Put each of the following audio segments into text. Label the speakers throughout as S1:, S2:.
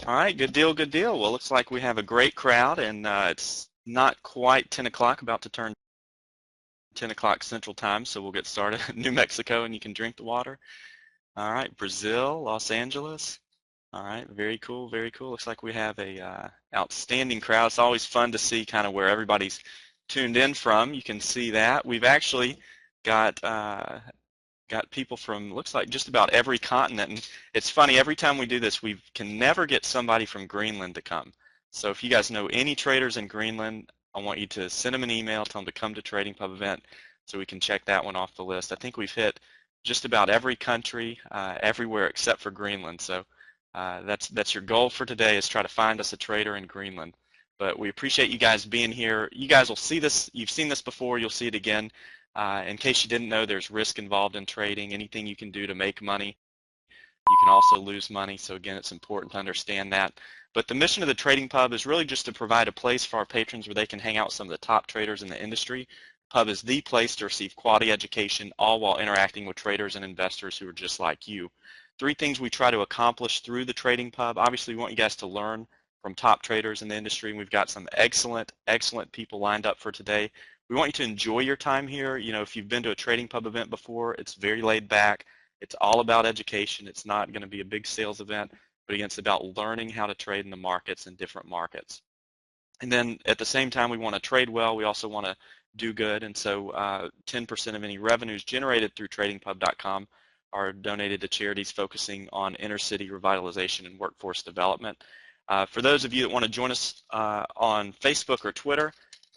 S1: All right, good deal, good deal. Well, looks like we have a great crowd, and it's not quite 10 o'clock, about to turn 10 o'clock Central Time, so we'll get started. New Mexico, and you can drink the water. All right, Brazil, Los Angeles. All right, very cool, very cool. Looks like we have a outstanding crowd. It's always fun to see kind of where everybody's tuned in from. You can see that. We've actually got people from, looks like, just about every continent. And it's funny, every time we do this, we can never get somebody from Greenland to come. So if you guys know any traders in Greenland, I want you to send them an email, tell them to come to TradingPub event so we can check that one off the list. I think we've hit just about every country, everywhere except for Greenland. So that's your goal for today, is try to find us a trader in Greenland. But we appreciate you guys being here. You guys will see this. You've seen this before. You'll see it again. In case you didn't know, there's risk involved in trading. Anything you can do to make money, you can also lose money. So again, it's important to understand that. But the mission of the Trading Pub is really just to provide a place for our patrons where they can hang out with some of the top traders in the industry. Pub is the place to receive quality education, all while interacting with traders and investors who are just like you. Three things we try to accomplish through the Trading Pub. Obviously, we want you guys to learn from top traders in the industry, and we've got some excellent people lined up for today. We want you to enjoy your time here. You know, if you've been to a Trading Pub event before, it's very laid back. It's all about education. It's not going to be a big sales event, but again, it's about learning how to trade in the markets and different markets. And then at the same time, we want to trade well. We also want to do good. And so 10% of any revenues generated through TradingPub.com are donated to charities focusing on inner city revitalization and workforce development. For those of you that want to join us on Facebook or Twitter,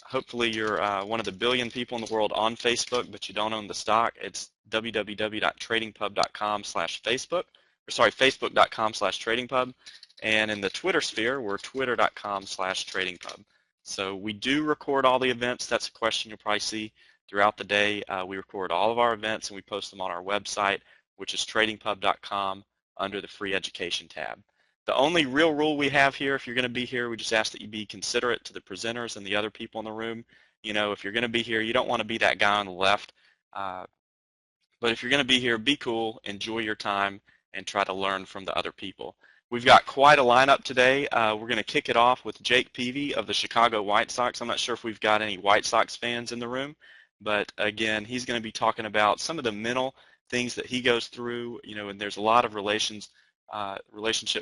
S1: hopefully you're one of the billion people in the world on Facebook, but you don't own the stock. It's www.tradingpub.com/Facebook, or sorry, facebook.com/tradingpub. And in the Twitter sphere, we're twitter.com/tradingpub. So we do record all the events. That's a question you'll probably see throughout the day. We record all of our events and we post them on our website, which is tradingpub.com, under the free education tab. The only real rule we have here, if you're going to be here, we just ask that you be considerate to the presenters and the other people in the room. You know, if you're going to be here, you don't want to be that guy on the left. But if you're going to be here, be cool, enjoy your time, and try to learn from the other people. We've got quite a lineup today. We're going to kick it off with Jake Peavy of the Chicago White Sox. I'm not sure if we've got any White Sox fans in the room, but again, he's going to be talking about some of the mental things that he goes through. You know, and there's a lot of relationship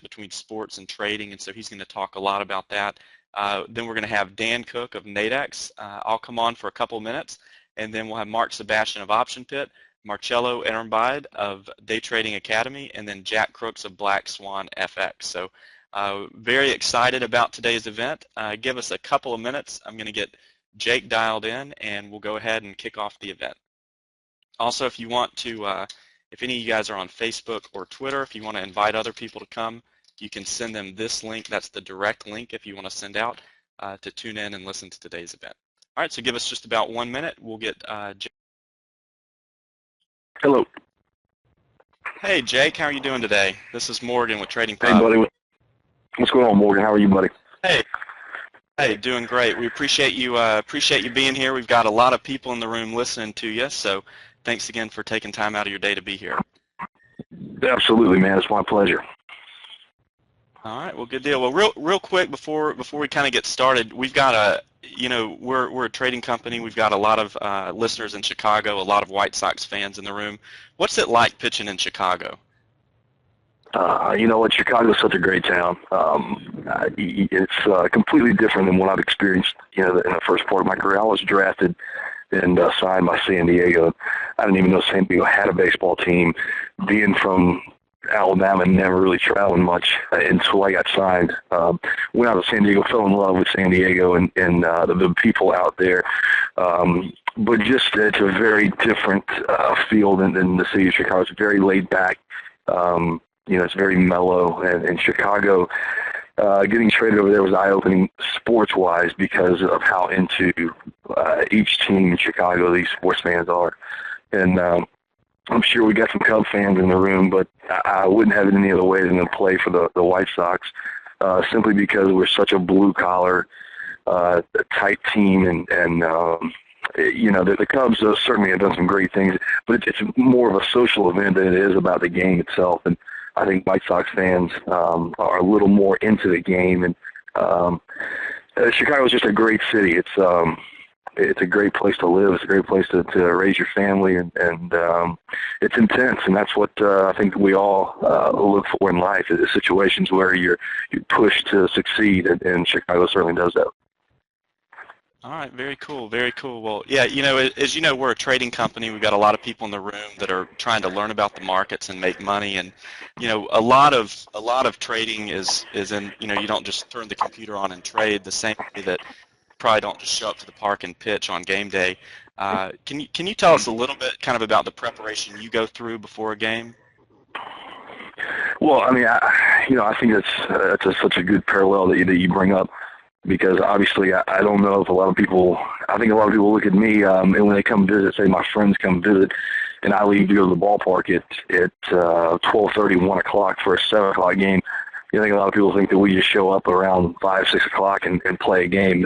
S1: between sports and trading, and so he's going to talk a lot about that. Then we're going to have Dan Cook of Nadex. I'll come on for a couple minutes, and then we'll have Mark Sebastian of Option Pit, Marcello Ehrenbeid of Day Trading Academy, and then Jack Crooks of Black Swan FX. So very excited about today's event. Give us a couple of minutes. I'm going to get Jake dialed in, and we'll go ahead and kick off the event. Also, if you want to, if any of you guys are on Facebook or Twitter, if you want to invite other people to come, you can send them this link. That's the direct link if you want to send out to tune in and listen to today's event. All right, so give us just about 1 minute. We'll get Jake.
S2: Hello.
S1: Hey, Jake, how are you doing today? This is Morgan with TradingPub.
S2: Hey, buddy. What's going on, Morgan? How are you, buddy?
S1: Hey, doing great. We appreciate you being here. We've got a lot of people in the room listening to you, so thanks again for taking time out of your day to be here.
S2: Absolutely, man. It's my pleasure.
S1: All right, well, good deal. Well, real quick before we kind of get started, we've got we're a trading company. We've got a lot of listeners in Chicago, a lot of White Sox fans in the room. What's it like pitching in Chicago?
S2: You know what? Chicago's such a great town. It's completely different than what I've experienced, you know, in the first part of my career. I was drafted and signed by San Diego. I didn't even know San Diego had a baseball team. Being from Alabama, never really traveling much until I got signed. Went out to San Diego, fell in love with San Diego and the people out there. But just it's a very different field than the city of Chicago. It's very laid back. You know, it's very mellow. And Chicago, getting traded over there was eye-opening sports-wise because of how into each team in Chicago these sports fans are. And I'm sure we got some Cub fans in the room, but I wouldn't have it any other way than to play for the White Sox, simply because we're such a blue-collar, tight team. And you know, the Cubs certainly have done some great things, but it's more of a social event than it is about the game itself. And I think White Sox fans are a little more into the game, and Chicago's just a great city. It's a great place to live. It's a great place to raise your family, and it's intense, and that's what I think we all look for in life, is situations where you're pushed to succeed, and Chicago certainly does that.
S1: All right, very cool, very cool. Well, yeah, as you know, we're a trading company. We've got a lot of people in the room that are trying to learn about the markets and make money, and a lot of trading is in, you don't just turn the computer on and trade the same way that you probably don't just show up to the park and pitch on game day. Can you tell us a little bit kind of about the preparation you go through before a game?
S2: Well, I mean, I think that's such a good parallel that you bring up. Because obviously, I don't know if I think a lot of people look at me, and when they come visit, say my friends come visit, and I leave to go to the ballpark at 12:30, 1 o'clock for a 7 o'clock game. I think a lot of people think that we just show up around 5, 6 o'clock and play a game,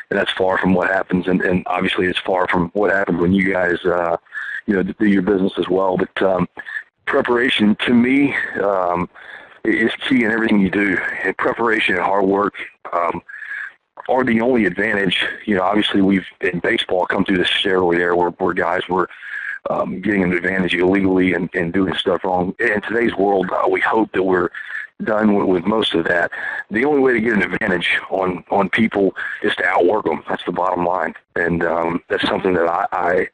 S2: and that's far from what happens, and obviously it's far from what happens when you guys, do your business as well. But preparation, to me, is key in everything you do. And preparation and hard work are the only advantage. Obviously we've in baseball come through this steroid era where guys were getting an advantage illegally and doing stuff wrong. In today's world, we hope that we're done with most of that. The only way to get an advantage on people is to outwork them. That's the bottom line, and that's something that I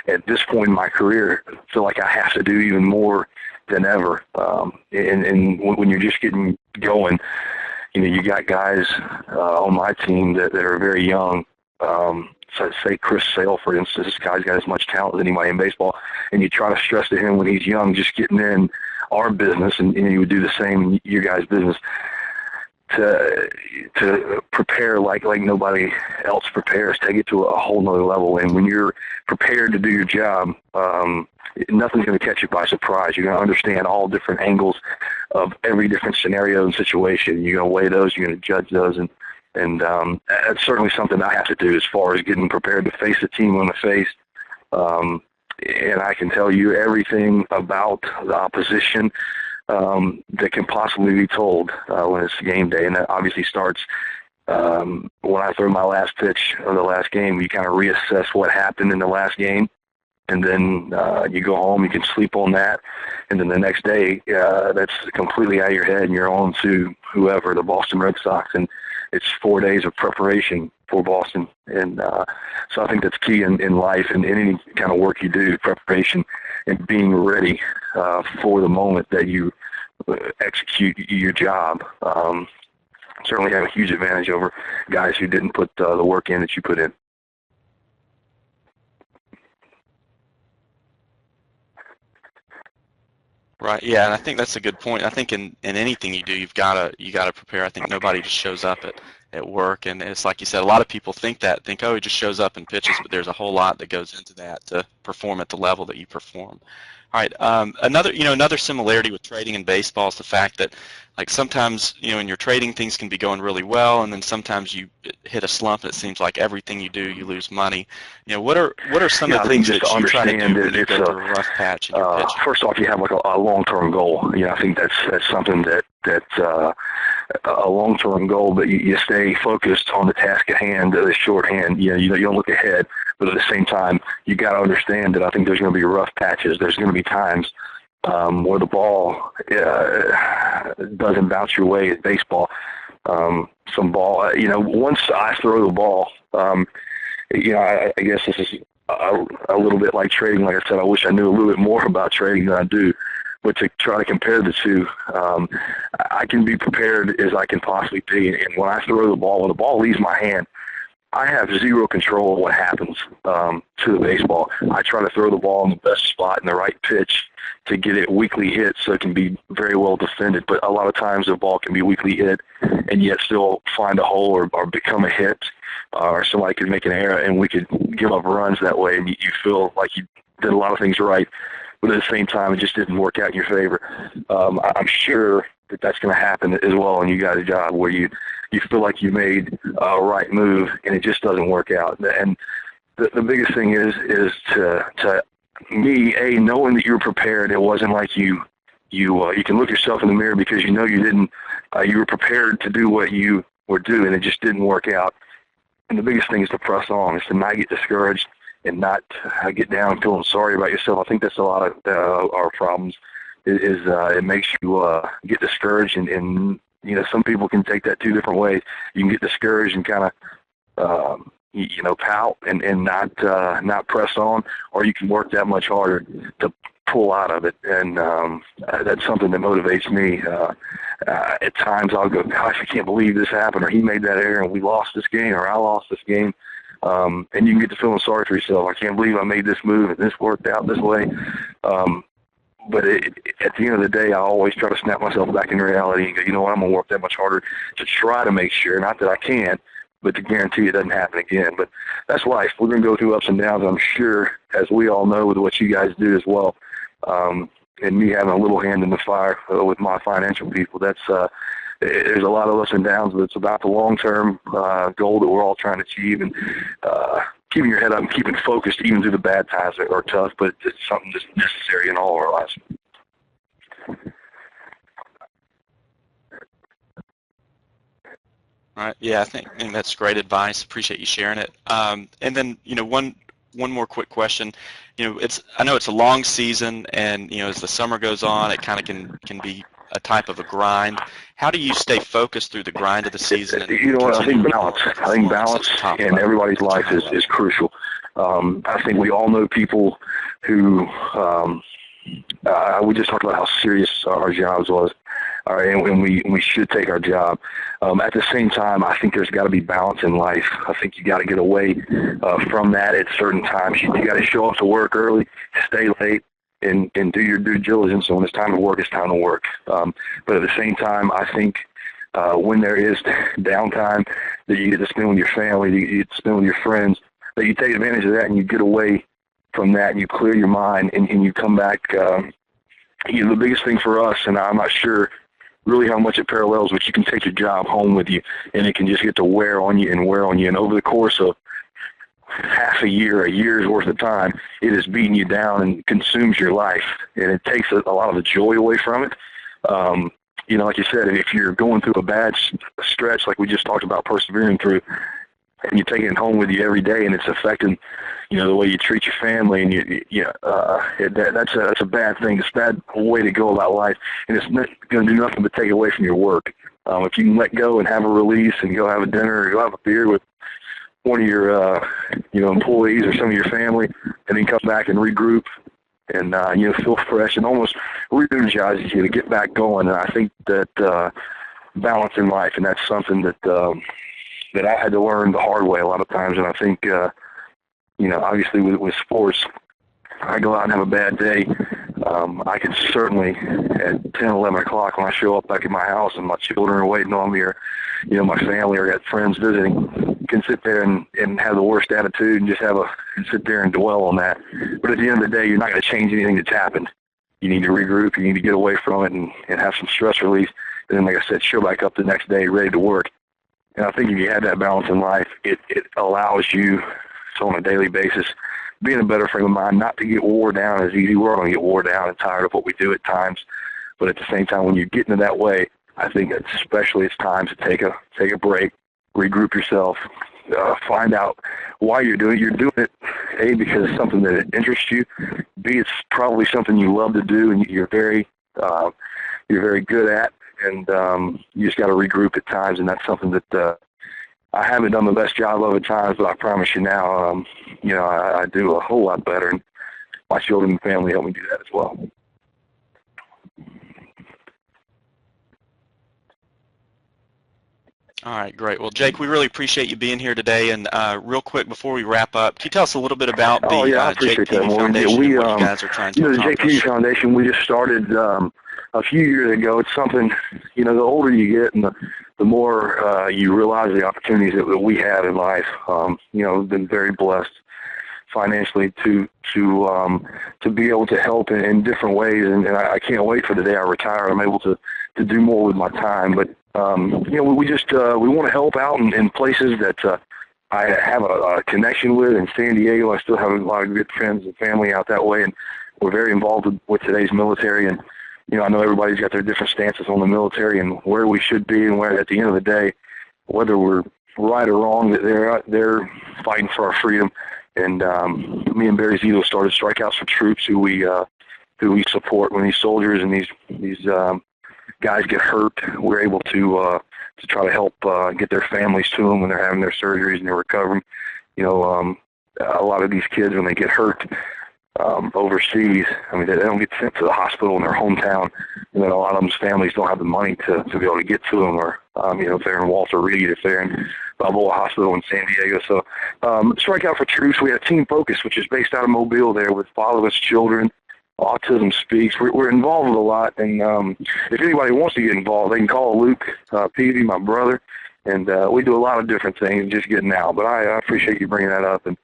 S2: at this point in my career feel like I have to do even more than ever. And when you're just getting going, you got guys on my team that are very young. So say Chris Sale, for instance, this guy's got as much talent as anybody in baseball, and you try to stress to him when he's young, just getting in our business, and you would do the same in your guys' business, to prepare like nobody else prepares, take it to a whole nother level. And when you're prepared to do your job, nothing's going to catch you by surprise. You're going to understand all different angles of every different scenario and situation. You're going to weigh those. You're going to judge those, and that's certainly something I have to do as far as getting prepared to face the team on the face. And I can tell you everything about the opposition that can possibly be told when it's game day, and that obviously starts when I throw my last pitch of the last game. You kind of reassess what happened in the last game, and then you go home, you can sleep on that, and then the next day, that's completely out of your head, and you're on to whoever, the Boston Red Sox, and it's 4 days of preparation for Boston. And so I think that's key in life and in any kind of work you do, preparation and being ready for the moment that you execute your job. Certainly have a huge advantage over guys who didn't put the work in that you put in.
S1: Right. Yeah, and I think that's a good point. I think in anything you do, you gotta prepare. I think nobody just shows up at work, and it's like you said, a lot of people think, oh, he just shows up and pitches, but there's a whole lot that goes into that to perform at the level that you perform. All right. Another similarity with trading and baseball is the fact that, like, sometimes in your trading things can be going really well, and then sometimes you hit a slump. And it seems like everything you do, you lose money. What are some of the things that you try to do when you go through a rough patch in your pitching?
S2: First off, you have like a long-term goal. I think that's something that a long-term goal, but you stay focused on the task at hand, the shorthand. You don't look ahead, but at the same time, you got to understand that I think there's going to be rough patches. There's going to be times where the ball doesn't bounce your way at baseball. Some ball, once I throw the ball, I guess this is a little bit like trading. Like I said, I wish I knew a little bit more about trading than I do. But to try to compare the two, I can be prepared as I can possibly be. And when I throw the ball, when the ball leaves my hand, I have zero control of what happens to the baseball. I try to throw the ball in the best spot and the right pitch to get it weakly hit so it can be very well defended. But a lot of times the ball can be weakly hit and yet still find a hole or become a hit, or somebody could make an error and we could give up runs that way, and you feel like you did a lot of things right. But at the same time, it just didn't work out in your favor. I'm sure that's going to happen as well in you guys' job, where you feel like you made a right move and it just doesn't work out. And the biggest thing is to me, knowing that you're prepared. It wasn't like you you can look yourself in the mirror because you know you didn't, you were prepared to do what you were doing, and it just didn't work out. And the biggest thing is to press on, is to not get discouraged and not get down feeling sorry about yourself. I think that's a lot of our problems. It makes you get discouraged, and you know, some people can take that two different ways. You can get discouraged and kind of pout and not press on, or you can work that much harder to pull out of it. And that's something that motivates me. At times I'll go, gosh, I can't believe this happened, or he made that error and we lost this game, or I lost this game. And you can get to feeling sorry for yourself. I can't believe I made this move and this worked out this way. But at the end of the day, I always try to snap myself back into reality and go, you know what, I'm going to work that much harder to try to make sure, not that I can, but to guarantee it doesn't happen again. But that's life. We're going to go through ups and downs, I'm sure, as we all know with what you guys do as well. And me having a little hand in the fire with my financial people, that's there's a lot of ups and downs, but it's about the long-term goal that we're all trying to achieve. And keeping your head up and keeping focused even through the bad times are tough, but it's something that's necessary in all our lives.
S1: All right. Yeah, I think that's great advice. Appreciate you sharing it. And then, one more quick question. I know it's a long season, and as the summer goes on, it kind of can be a type of a grind. How do you stay focused through the grind of the season? And
S2: I think balance. I think balance in everybody's life is crucial. I think we all know people who we just talked about how serious our jobs was. And we should take our job. At the same time, I think there's got to be balance in life. I think you got to get away from that at certain times. You got to show up to work early, stay late, and do your due diligence. And when it's time to work, it's time to work. But at the same time, I think when there is downtime that you get to spend with your family, that you get to spend with your friends, that you take advantage of that and you get away from that and you clear your mind and you come back. The biggest thing for us, and I'm not sure really how much it parallels, but you can take your job home with you, and it can just get to wear on you. And over the course of half a year's worth of time, it is beating you down and consumes your life, and it takes a lot of the joy away from it. Like you said, if you're going through a bad stretch, like we just talked about persevering through, and you're taking it home with you every day, and it's affecting, the way you treat your family, and that's a bad thing. It's a bad way to go about life, and it's not going to do nothing but take away from your work. If you can let go and have a release and go have a dinner or go have a beer with one of your, employees or some of your family, and then come back and regroup and, feel fresh and almost re-energizes you to get back going. And I think that balance in life, and that's something that I had to learn the hard way a lot of times. And I think, obviously with sports, I go out and have a bad day. I can certainly at 10, 11 o'clock when I show up back at my house and my children are waiting on me, or, my family or got friends visiting, can sit there and have the worst attitude and just sit there and dwell on that. But at the end of the day, you're not going to change anything that's happened. You need to regroup. You need to get away from it and have some stress release. And then, like I said, show back up the next day ready to work. And I think if you have that balance in life, it allows you, so on a daily basis, be in a better frame of mind, not to get wore down as easy. We're going to get wore down and tired of what we do at times. But at the same time, when you get into that way, I think that especially it's time to take a break, regroup yourself, find out why you're doing it. You're doing it, A, because it's something that interests you. B, it's probably something you love to do and you're very good at. And you just got to regroup at times, and that's something that I haven't done the best job of at times, but I promise you now, I do a whole lot better, and my children and family help me do that as well.
S1: All right, great. Well, Jake, we really appreciate you being here today. And real quick, before we wrap up, can you tell us a little bit about the Jake Peavy Foundation and what you guys are trying to accomplish?
S2: The Jake Peavy Foundation, we just started a few years ago. It's something, the older you get and the more you realize the opportunities that we have in life. I've been very blessed financially to be able to help in different ways, and I can't wait for the day I retire. I'm able to do more with my time. But we want to help out in places that I have a connection with. In San Diego, I still have a lot of good friends and family out that way, and we're very involved with today's military. And I know everybody's got their different stances on the military and where we should be, and where at the end of the day, whether we're right or wrong, that they're fighting for our freedom. And me and Barry Zito started Strikeouts for Troops, who we support when these soldiers and these guys get hurt. We're able to try to help get their families to them when they're having their surgeries and they're recovering. A lot of these kids, when they get hurt overseas, I mean, they don't get sent to the hospital in their hometown, and then a lot of them's families don't have the money to be able to get to them, or if they're in Walter Reed, if they're in Balboa Hospital in San Diego. So Strike Out for Troops, we have Team Focus, which is based out of Mobile there, with fatherless children. Autism Speaks. We're involved with a lot, and if anybody wants to get involved, they can call Luke Peavy, my brother, and we do a lot of different things just getting out. But I appreciate you bringing that up, and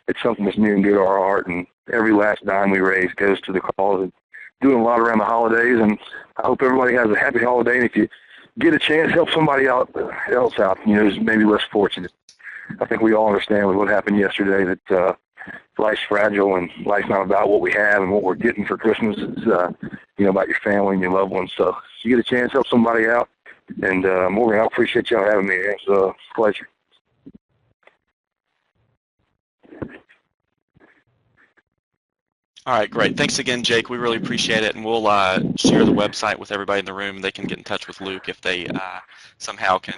S2: it's something that's near and dear to our heart, and every last dime we raise goes to the cause, and doing a lot around the holidays, and I hope everybody has a happy holiday, and if you get a chance, help somebody else out, who's maybe less fortunate. I think we all understand with what happened yesterday that life's fragile, and life's not about what we have and what we're getting for Christmas. It's about your family and your loved ones. So if you get a chance, help somebody out. And Morgan, I appreciate y'all having me. It's a pleasure.
S1: All right, great. Thanks again, Jake. We really appreciate it, and we'll share the website with everybody in the room. They can get in touch with Luke if they somehow can